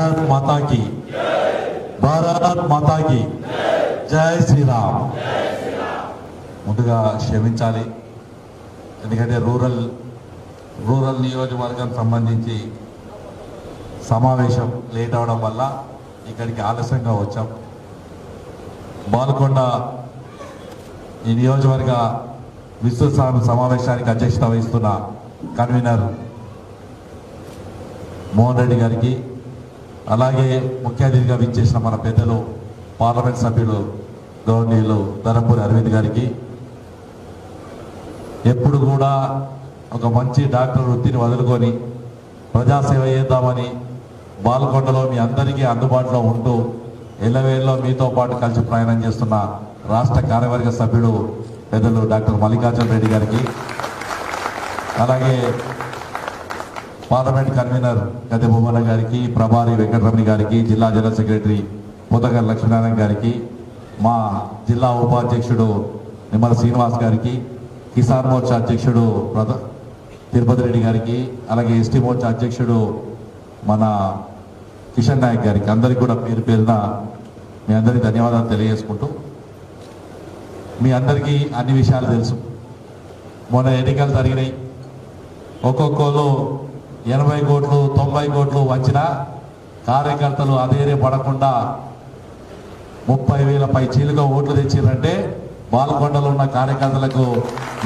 భారత్ మాతా की భారత్ మాతా की జై శ్రీరామ్. ముందుగా క్షమించాలి, ఎందుకంటే రూరల్ నియోజకవర్గం సంబంధించి సమావేశం లేట్ అవడం వల్ల ఇక్కడికి ఆలస్యంగా వచ్చాం. బాల్కొండ ఈ నియోజకవర్గ విస్తృత సమావేశానికి అధ్యక్షత వహిస్తున్న కన్వీనర్ మోహన్ రెడ్డి గారికి, అలాగే ముఖ్య అతిథిగా విచ్చేసిన మన పెద్దలు పార్లమెంట్ సభ్యులు గవర్నీయులు ధరంపూరి అరవింద్ గారికి, ఎప్పుడు కూడా ఒక మంచి డాక్టర్ వృత్తిని వదులుకొని ప్రజాసేవ చేద్దామని బాల్కొండలో మీ అందరికీ అందుబాటులో ఉంటూ ఎల్లవేళ్ళలో మీతో పాటు కలిసి ప్రయాణం చేస్తున్న రాష్ట్ర కార్యవర్గ సభ్యుడు పెద్దలు డాక్టర్ మల్లికార్జున రెడ్డి గారికి, అలాగే పార్లమెంట్ కన్వీనర్ గద్దె బొమ్మల గారికి, ప్రభారి వెంకటరమణి గారికి, జిల్లా జనరల్ సెక్రటరీ పుతగర్ లక్ష్మీనారాయణ గారికి, మా జిల్లా ఉపాధ్యక్షుడు నిమ్మల శ్రీనివాస్ గారికి, కిసాన్ మోర్చా అధ్యక్షుడు తిరుపతి రెడ్డి గారికి, అలాగే ఎస్టీ మోర్చా అధ్యక్షుడు మన కిషన్ నాయక్ గారికి, అందరికీ కూడా పేరు పేరున మీ అందరికీ ధన్యవాదాలు తెలియజేసుకుంటూ, మీ అందరికీ అన్ని విషయాలు తెలుసు. మొన్న ఎన్నికలు జరిగినాయి, ఒక్కొక్కరు 80 కోట్లు 90 కోట్లు వంచిన కార్యకర్తలు అదేరే పడకుండా 30,000 పై చీలుగా ఓట్లు తెచ్చిరంటే బాల్కొండలో ఉన్న కార్యకర్తలకు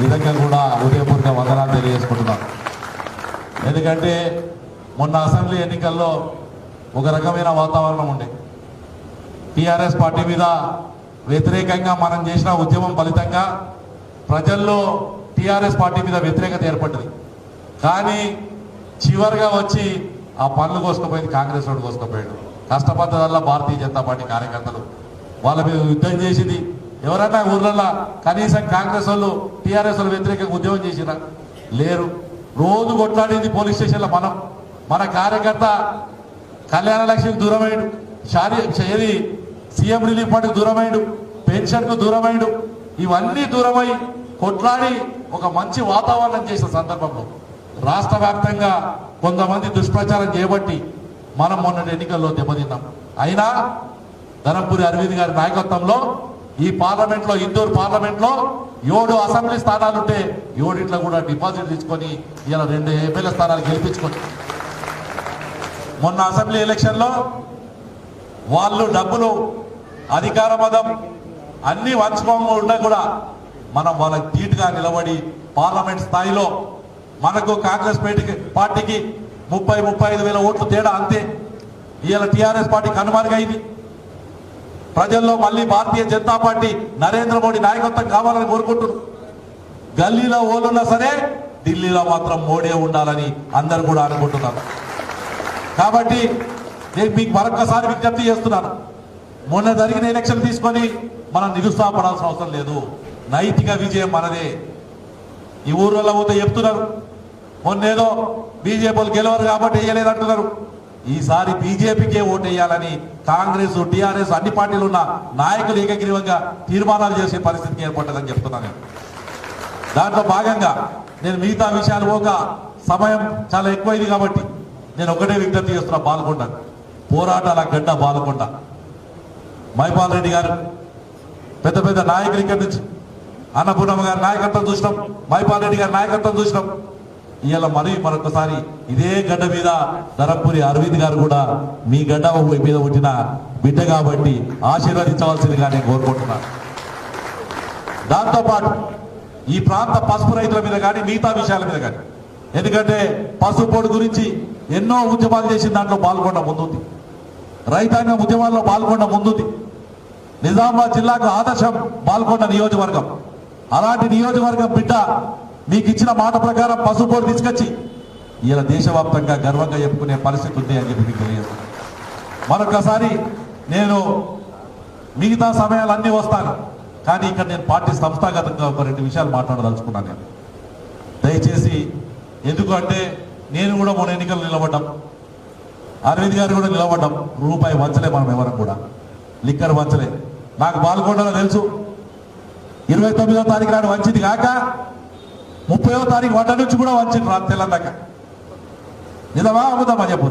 విధంగా కూడా హృదయపూర్వక వందనాలు తెలియజేసుకుంటున్నాం. ఎందుకంటే మొన్న అసెంబ్లీ ఎన్నికల్లో ఒక రకమైన వాతావరణం ఉండే, టీఆర్ఎస్ పార్టీ మీద వ్యతిరేకంగా మనం చేసిన ఉద్యమం ఫలితంగా ప్రజల్లో టీఆర్ఎస్ పార్టీ మీద వ్యతిరేకత ఏర్పడింది. కానీ చివరిగా వచ్చి ఆ పనులు కోసుకుపోయింది కాంగ్రెస్ వాడు కోసుకుపోయాడు. కష్టపడ్డదల్లా భారతీయ జనతా పార్టీ కార్యకర్తలు వాళ్ళ మీద యుద్ధం చేసింది. ఎవరన్నా ఊర్లలో కనీసం కాంగ్రెస్ వాళ్ళు టీఆర్ఎస్ వాళ్ళు వ్యతిరేకంగా ఉద్యమం చేసినా లేరు. రోజు కొట్లాడేది పోలీస్ స్టేషన్లో మన కార్యకర్త కళ్యాణ లక్ష్మికి దూరమైండు, ఏది సీఎం రిలీఫ్ ఫండ్కి దూరమైండు, పెన్షన్కు దూరమైండు. ఇవన్నీ దూరమై కొట్లాడి ఒక మంచి వాతావరణం చేసిన సందర్భంలో రాష్ట్ర వ్యాప్తంగా కొంతమంది దుష్ప్రచారం చేయబట్టి మనం మొన్నటి ఎన్నికల్లో దెబ్బతిన్నాం. అయినా ధరంపూరి అరవింద్ గారి నాయకత్వంలో ఈ పార్లమెంట్లో, ఇందూరు పార్లమెంట్లో 7 అసెంబ్లీ స్థానాలుంటే 7 కూడా డిపాజిట్ తీసుకొని ఇలా 2 ఎమ్మెల్యే స్థానాలు గెలిపించుకొని, మొన్న అసెంబ్లీ ఎలక్షన్లో వాళ్ళు డబ్బులు అధికార మదం అన్ని వంచుకోకుండా కూడా మనం వాళ్ళకి ధీటుగా నిలబడి పార్లమెంట్ స్థాయిలో మనకు కాంగ్రెస్ పార్టీకి 30-35 ఓట్లు తేడా అంతే. ఇవాళ టీఆర్ఎస్ పార్టీ కనుమరుగైంది. ప్రజల్లో మళ్ళీ భారతీయ జనతా పార్టీ నరేంద్ర మోడీ నాయకత్వం కావాలని కోరుకుంటున్నారు. గల్లీలో ఓళ్ళున్నా సరే ఢిల్లీలో మాత్రం మోడీ ఉండాలని అందరు కూడా అనుకుంటున్నారు. కాబట్టి నేను మీకు మరొకసారి విజ్ఞప్తి చేస్తున్నాను, మొన్న జరిగిన ఎలక్షన్ తీసుకొని మనం నిరుత్సాహపడాల్సిన అవసరం లేదు. నైతిక విజయం మనదే. ఈ ఊర్లలో పోతే చెప్తున్నారు, మొన్నేదో బీజేపీలు గెలవరు కాబట్టి వేయలేదంటున్నారు. ఈసారి బీజేపీకే ఓటు వేయాలని కాంగ్రెస్, టీఆర్ఎస్ అన్ని పార్టీలు ఉన్న నాయకులు ఏకగ్రీవంగా తీర్మానాలు చేసే పరిస్థితికి ఏర్పడ్డదని చెప్తున్నాను. దాంట్లో భాగంగా నేను మిగతా విషయాలు పోక సమయం చాలా ఎక్కువైంది కాబట్టి నేను ఒకటే విజ్ఞప్తి చేస్తున్నా. బాల్కొండ పోరాటాల గడ్డ బాల్కొండ. మైపాల్ రెడ్డి గారు పెద్ద పెద్ద నాయకులు ఇక్కడి నుంచి, అన్నపూర్ణమ్మ గారి నాయకత్వం చూసినాం, మైపాల్ రెడ్డి గారి నాయకత్వం చూసినాం. ఇవాళ మరొకసారి ఇదే గడ్డ మీద ధరంపూరి అరవింద్ గారు కూడా మీ గడ్డ మీద పుట్టిన బిడ్డ కాబట్టి ఆశీర్వదించవలసిందిగా నేను కోరుకుంటున్నాను. దాంతోపాటు ఈ ప్రాంత పసుపు రైతుల మీద కానీ మిగతా విషయాల మీద కానీ, ఎందుకంటే పసుపు పొడి గురించి ఎన్నో ఉద్యమాలు చేసిన దాంట్లో పాల్గొనడం ముందుంది, రైతాంగం ఉద్యమాల్లో పాల్గొనడం ముందుంది. నిజామాబాద్ జిల్లాకు ఆదర్శం బాల్కొండ నియోజకవర్గం. అలాంటి నియోజకవర్గం బిడ్డ మీకు ఇచ్చిన మాట ప్రకారం పసుపు పొడి తీసుకొచ్చి ఇలా దేశవ్యాప్తంగా గర్వంగా చెప్పుకునే పరిస్థితి ఉంది అని చెప్పి మీకు తెలియజేస్తాను. మరొకసారి నేను మిగతా సమయాలన్నీ వస్తాను, కానీ ఇక్కడ నేను పార్టీ సంస్థాగతంగా ఒక 2 విషయాలు మాట్లాడదలుచుకున్నాను. నేను దయచేసి, ఎందుకు అంటే నేను కూడా మొన్న ఎన్నికలు నిలబడ్డాం, అరవింద్ గారు కూడా నిలబడ్డాం. రూపాయి వంచలే మనం ఎవరం కూడా, లిక్కర్ వంచలే. నాకు బాల్కొండలో తెలుసు, 29వ తారీఖు నాడు వంచింది కాక 30వ తారీఖు వంట నుంచి కూడా వంచింది తెల్లందాక. నిజమా అబద్ధమా చెప్పు.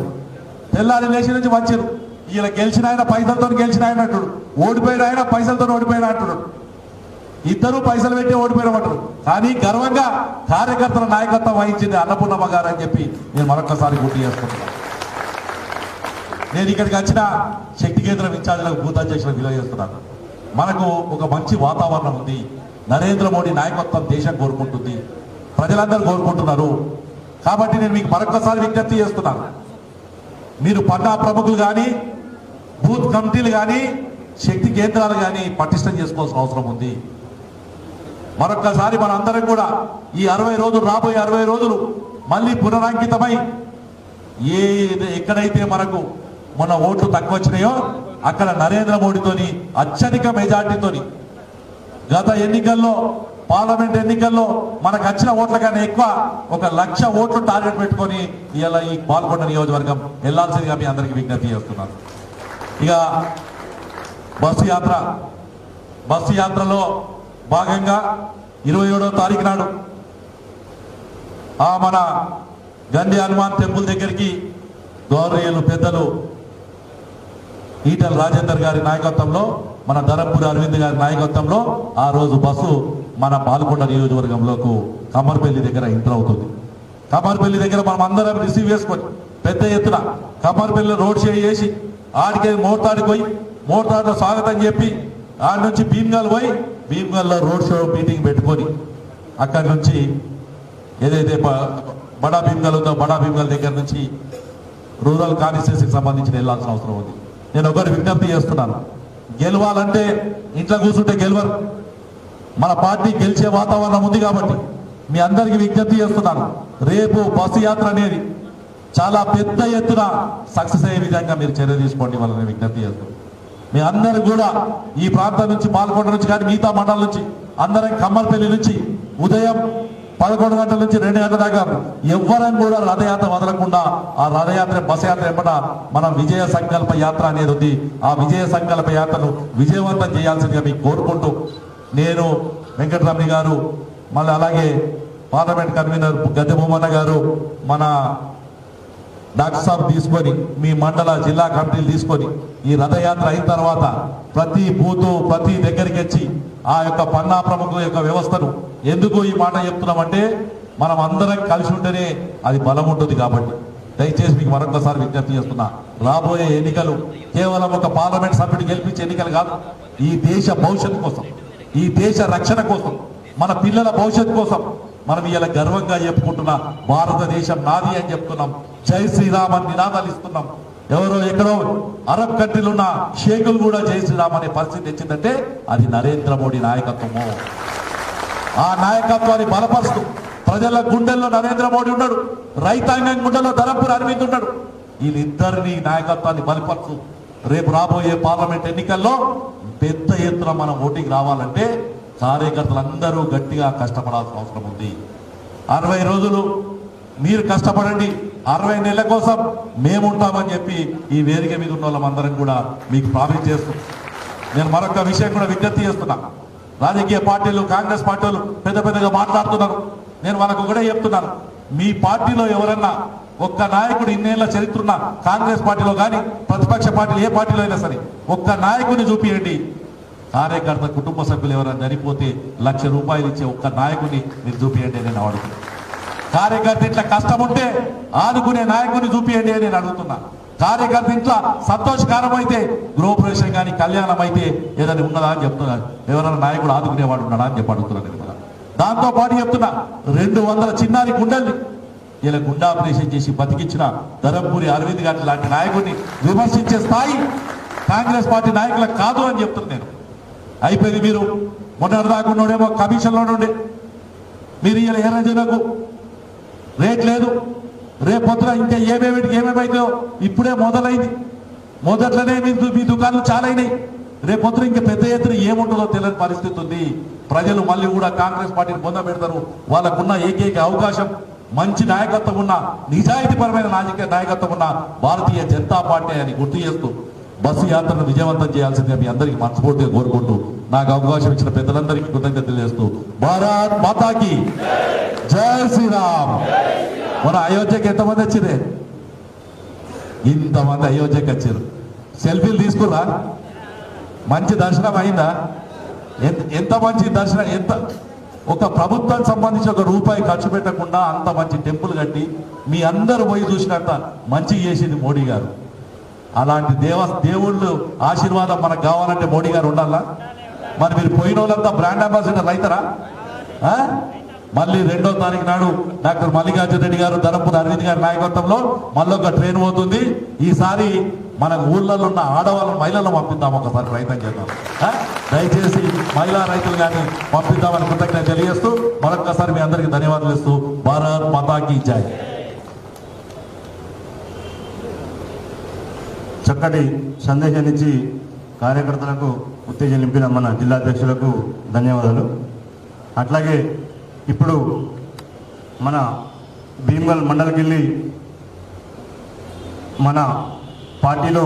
తెల్లారి లేచి నుంచి వచ్చారు. ఇలా గెలిచిన ఆయన పైసలతో గెలిచిన ఆయన అంటాడు, ఓడిపోయిన ఆయన పైసలతో ఓడిపోయిన అంటున్నాడు. ఇద్దరు పైసలు పెట్టి ఓడిపోయినమంటారు. కానీ గర్వంగా కార్యకర్తల నాయకత్వం వహించింది అన్నపూర్ణమ్మ గారు అని చెప్పి నేను మరొకసారి గుర్తు చేసుకుంటున్నాను. నేను ఇక్కడికి వచ్చిన శక్తి కేంద్రం ఇన్ఛార్జీలకు బూత్ అధ్యక్షులకు విలువ చేస్తున్నాను. మనకు ఒక మంచి వాతావరణం ఉంది. నరేంద్ర మోడీ నాయకత్వం దేశం కోరుకుంటుంది, ప్రజలందరూ కోరుకుంటున్నారు. కాబట్టి నేను మీకు మరొకసారి విజ్ఞప్తి చేస్తున్నాను. మీరు పట్టణ ప్రముఖులు కానీ, బూత్ కమిటీలు కానీ, శక్తి కేంద్రాలు కానీ పటిష్టం చేసుకోవాల్సిన అవసరం ఉంది. మరొక్కసారి మనందరం కూడా ఈ 60 రోజులు, రాబోయే 60 రోజులు మళ్ళీ పునరాంకితమై ఎక్కడైతే మనకు మొన్న ఓట్లు తక్కువ వచ్చినాయో అక్కడ నరేంద్ర మోడీతోని అత్యధిక మెజార్టీతోని, గత ఎన్నికల్లో పార్లమెంట్ ఎన్నికల్లో మనకు వచ్చిన ఓట్ల కన్నా ఎక్కువ 1,00,000 ఓట్లు టార్గెట్ పెట్టుకొని ఇలా ఈ పాల్గొండ నియోజకవర్గం వెళ్లాల్సిందిగా మీ అందరికీ విజ్ఞప్తి చేస్తున్నాను. ఇక బస్సు యాత్రలో భాగంగా 27వ తారీఖు నాడు మన గండి హనుమాన్ టెంపుల్ దగ్గరికి గౌరవనీయులు పెద్దలు ఈటల రాజేందర్ గారి నాయకత్వంలో, మన ధరంపూరి అరవింద్ గారి నాయకత్వంలో ఆ రోజు బస్సు మన పాల్గొండ నియోజకవర్గంలోకి కమ్మర్పల్లి దగ్గర ఎంటర్ అవుతుంది. కమ్మర్పల్లి దగ్గర మనం అందరం రిసీవ్ చేసుకొని పెద్ద ఎత్తున కమ్మర్పల్లి రోడ్ షో చేసి ఆడికి మోర్తాడికి పోయి మోర్తాడులో స్వాగతం చెప్పి ఆడి నుంచి భీమ్గల్ పోయి భీమ్గల్లో రోడ్ షో మీటింగ్ పెట్టుకొని అక్కడి నుంచి ఏదైతే బడా భీమ్గల్ ఉందో బడా భీమ్గల్ దగ్గర నుంచి రూరల్ కాన్స్టిట్యూన్సీకి సంబంధించిన వెళ్ళాల్సిన అవసరం ఉంది. నేను ఒకటి విజ్ఞప్తి చేస్తున్నాను, గెలవాలంటే ఇంట్లో కూర్చుంటే గెలవరు. మన పార్టీ గెలిచే వాతావరణం ఉంది కాబట్టి మీ అందరికీ విజ్ఞప్తి చేస్తున్నాను, రేపు బస్సు యాత్ర అనేది చాలా పెద్ద ఎత్తున సక్సెస్ అయ్యే విధంగా మీరు చర్య తీసుకోండి వాళ్ళని విజ్ఞప్తి చేస్తున్నాను. మీ అందరూ కూడా ఈ ప్రాంతం నుంచి పాల్గొండ నుంచి కానీ మిగతా మండలం నుంచి అందరం కమ్మర్పల్లి నుంచి ఉదయం 11 గంటల నుంచి 2 గంటల దాకా ఎవరైనా కూడా రథయాత్ర వదలకుండా ఆ రథయాత్ర బస్ యాత్ర ఎంపట మన విజయ సంకల్ప యాత్ర అనేది ఉంది. ఆ విజయ సంకల్ప యాత్రను విజయవంతం చేయాల్సిందిగా మీకు కోరుకుంటూ నేను వెంకటరమణి గారు, మళ్ళీ అలాగే పార్లమెంట్ కన్వీనర్ గద్దె బొమ్మన్న గారు, మన డాక్టర్ సాబ్ తీసుకొని మీ మండల జిల్లా కమిటీలు తీసుకొని ఈ రథయాత్ర అయిన తర్వాత ప్రతి బూతు ప్రతి దగ్గరికి వచ్చి ఆ యొక్క పన్నా ప్రముఖుల యొక్క వ్యవస్థను, ఎందుకు ఈ మాట చెప్తున్నామంటే మనం అందరం కలిసి ఉంటేనే అది బలం ఉంటుంది. కాబట్టి దయచేసి మీకు మరొకసారి విజ్ఞప్తి చేస్తున్నా, రాబోయే ఎన్నికలు కేవలం ఒక పార్లమెంట్ సభ్యుడు గెలిపించే ఎన్నికలు కాదు, ఈ దేశ భవిష్యత్తు కోసం, ఈ దేశ రక్షణ కోసం, మన పిల్లల భవిష్యత్తు కోసం మనం ఇలా గర్వంగా చెప్పుకుంటున్న భారతదేశం నాది అని చెప్తున్నాం. జై శ్రీరామ్ అని నినాదాలు ఇస్తున్నాం. ఎవరో ఎక్కడో అరబ్ కంట్రీలు ఉన్న షేకులు కూడా జై శ్రీరామ్ అనే పరిస్థితి తెచ్చిందంటే అది నరేంద్ర మోడీ నాయకత్వము. ఆ నాయకత్వాన్ని బలపరుస్తూ ప్రజల గుండెల్లో నరేంద్ర మోడీ ఉన్నాడు, రైతాంగం గుండెల్లో ధరంపూరి అరవింద్ ఉన్నాడు. వీళ్ళిద్దరిని నాయకత్వాన్ని బలపరుస్తూ రేపు రాబోయే పార్లమెంట్ ఎన్నికల్లో పెద్ద ఎత్తున మనం ఓటింగ్ రావాలంటే కార్యకర్తలందరూ గట్టిగా కష్టపడాల్సిన అవసరం ఉంది. 60 రోజులు మీరు కష్టపడండి, 60 నెలల కోసం మేముంటామని చెప్పి ఈ వేదిక మీద ఉన్న వాళ్ళందరం కూడా మీకు ప్రామిస్ చేస్తూ నేను మరొక విషయం కూడా విజ్ఞప్తి చేస్తున్నా. రాజకీయ పార్టీలు, కాంగ్రెస్ పార్టీలు పెద్దగా మాట్లాడుతున్నారు. నేను వాళ్ళకు కూడా చెప్తున్నాను, మీ పార్టీలో ఎవరన్నా ఒక్క నాయకుడు ఇన్నేళ్ల చరిత్ర ఉన్న కాంగ్రెస్ పార్టీలో కానీ ప్రతిపక్ష పార్టీలు ఏ పార్టీలో అయినా సరే ఒక్క నాయకుడిని చూపియండి. కార్యకర్త కుటుంబ సభ్యులు ఎవరైనా చనిపోతే ₹1,00,000 ఇచ్చే ఒక్క నాయకుడిని మీరు చూపియండి నేను అడుగుతున్నా. కార్యకర్త ఇంట్లో కష్టం ఉంటే ఆదుకునే నాయకుడిని చూపియండి అని నేను అడుగుతున్నా. కార్యకర్త ఇంట్లో సంతోషకరం అయితే గృహప్రవేశం కానీ కళ్యాణం అయితే ఏదైనా ఉన్నదా అని చెప్తున్నాను. ఎవరైనా నాయకుడు ఆదుకునేవాడు ఉన్నాడా అని చెప్పి అడుగుతున్నాను. దాంతో పాటు చెప్తున్నా, 200 చిన్నారి గుండెల్ని ఇలా గుండా ఆపరేషన్ చేసి బతికించిన ధరంపూరి అరవింద్ గారి లాంటి నాయకుడిని విమర్శించే స్థాయి కాంగ్రెస్ పార్టీ నాయకులకు కాదు అని చెప్తున్నాను నేను. అయిపోయింది. మీరు మొన్నటిదాకా ఉన్నోడేమో కమిషన్లో ఉండే మీరు ఇలా ఎర్రజనకు రేట్ లేదు, రేపు పొద్దున ఇంకా ఏమేమైందో ఇప్పుడే మొదలైంది. మొదట్లోనే మీ దుకాణాలు చాలా అయినాయి. రేపు పొద్దున ఇంకా పెద్ద ఎత్తున ఏముంటుందో తెలియని పరిస్థితి ఉంది. ప్రజలు మళ్ళీ కూడా కాంగ్రెస్ పార్టీని పొందబెడతారు. వాళ్ళకున్న ఏకైక అవకాశం మంచి నాయకత్వం ఉన్న, నిజాయితీపరమైన నాయకత్వం ఉన్న భారతీయ జనతా పార్టీ అని గుర్తు చేస్తూ బస్సు యాత్రను విజయవంతం చేయాల్సిందిగా మీ అందరికీ మనస్ఫూర్తిగా కోరుకుంటూ నాకు అవకాశం ఇచ్చిన పెద్దలందరికీ కృతజ్ఞతలు తెలియజేస్తూ భారత్ మాతాకి జై శ్రీరామ్. మన అయోధ్యకి ఎంతమంది వచ్చిందే? ఇంతమంది అయోధ్యకి వచ్చారు. సెల్ఫీలు తీసుకురా, మంచి దర్శనం అయిందా? ఎంత మంచి దర్శనం, ఎంత ఒక ప్రభుత్వానికి సంబంధించి ఒక రూపాయి ఖర్చు పెట్టకుండా అంత మంచి టెంపుల్ కట్టి మీ అందరూ పోయి చూసినంత మంచి చేసింది మోడీ గారు. అలాంటి దేవుళ్ళు ఆశీర్వాదం మనకు కావాలంటే మోడీ గారు ఉండాలా? మరి మీరు పోయిన వాళ్ళంతా బ్రాండ్ అంబాసిడర్ అవుతారా? మళ్ళీ 2వ తారీఖు నాడు డాక్టర్ మల్లికార్జున రెడ్డి గారు, ధర్మపురి అరవింద్ గారి నాయకత్వంలో మళ్ళీ ఒక ట్రైన్ పోతుంది. ఈసారి మన ఊళ్ళలో ఉన్న ఆడవాళ్ళ మహిళలను పంపిద్దాం, ఒకసారి ప్రయత్నం చేద్దాం. దయచేసి మహిళా రైతులు కానీ పంపిద్దామని కృతజ్ఞత తెలియజేస్తూ మరొకసారి మీ అందరికీ ధన్యవాదాలు ఇస్తూ భారత్ మాతాకి జై. చక్కటి సందేశాన్ని ఇచ్చి కార్యకర్తలకు ఉత్తేజం నింపిన మన జిల్లా అధ్యక్షులకు ధన్యవాదాలు. అట్లాగే ఇప్పుడు మన భీమ్గల్ మండల్కి వెళ్ళి మన పార్టీలో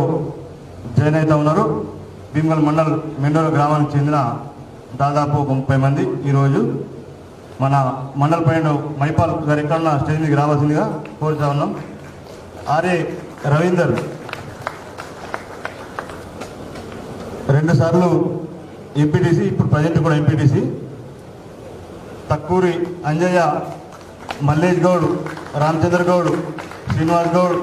జాయిన్ అవుతా ఉన్నారు. భీమ్గల్ మండల్ మెండోర గ్రామానికి చెందిన దాదాపు 30 మంది ఈరోజు మన మండల్ పైన మైపాల్ గారు ఎక్కడున్న స్టేజ్ మీదకి రావాల్సిందిగా కోరుతా ఉన్నాం. ఆర్ఏ రవీందర్ 2 సార్లు ఎంపీటీసీ, ఇప్పుడు ప్రజెంట్ కూడా ఎంపీటీసీ. తక్కూరి అంజయ్య, మల్లేష్ గౌడ్, రామచంద్ర గౌడ్, శ్రీనివాస్ గౌడ్,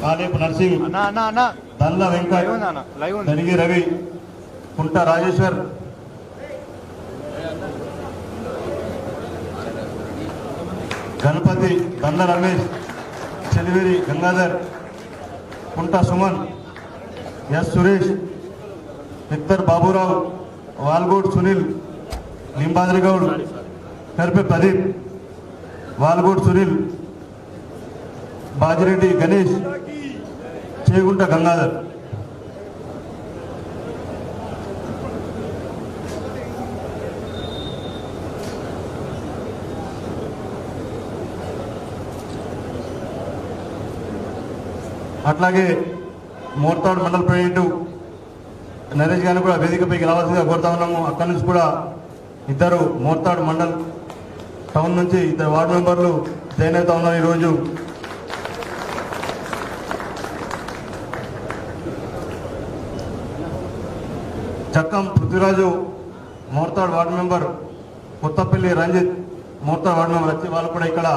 కాలేపు నర్సింగ్, దండ్ల వెంకట్, తనిగి రవి, కుంట రాజేశ్వర్, గణపతి, దండ్ల రమేష్, చెలివేరి గంగాధర్, కుంట సుమన్, ఎస్ సురేష్, ఇద్దర్ బాబురావు, వాల్గోడ్ సునీల్, లింబాద్రి గౌడ్, కర్పే ప్రదీప్, వాల్గోడ్ సునీల్, బాజిరెడ్డి గణేష్, చేగుంట గంగాధర్. అట్లాగే మోర్తాడ్ మండల్ ప్రెసిడెంట్ నరేష్ గారిని కూడా వేదికపైకి రావాల్సిందిగా కోరుతా ఉన్నాము. అక్కడి నుంచి కూడా 2 మోర్తాడ్ మండల్ టౌన్ నుంచి 2 వార్డు మెంబర్లు జాయిన్ అవుతా ఉన్నారు ఈరోజు. Chakkam Prithviraju Mortad ward member, Kothapalli Ranjith Mortad ward member వచ్చి వాళ్ళు కూడా ఇక్కడ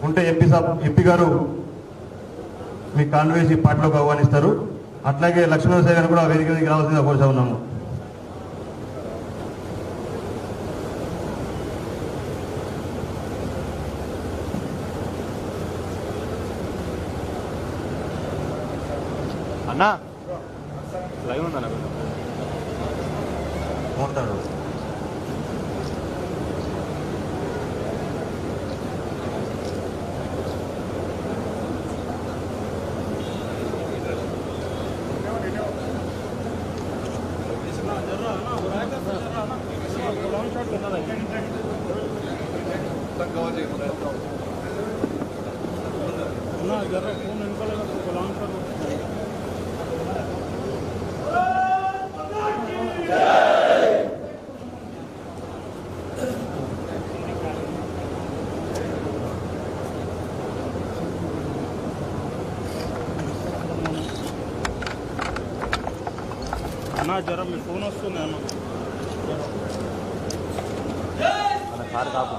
ఉంటే ఎంపీ గారు మీ కాన్వేసి పార్టీలోకి ఆహ్వానిస్తారు. అట్లాగే లక్ష్మణరావు గారు కూడా వేదిక మీదకి రావాల్సిందిగా కోరుతా ఉన్నాము. అన్నా లైవ్ ఉందన్న కోరుతాడు. అన్నా జ్వరం మీ ఫోన్ వస్తుంది అన్న కారు కాపు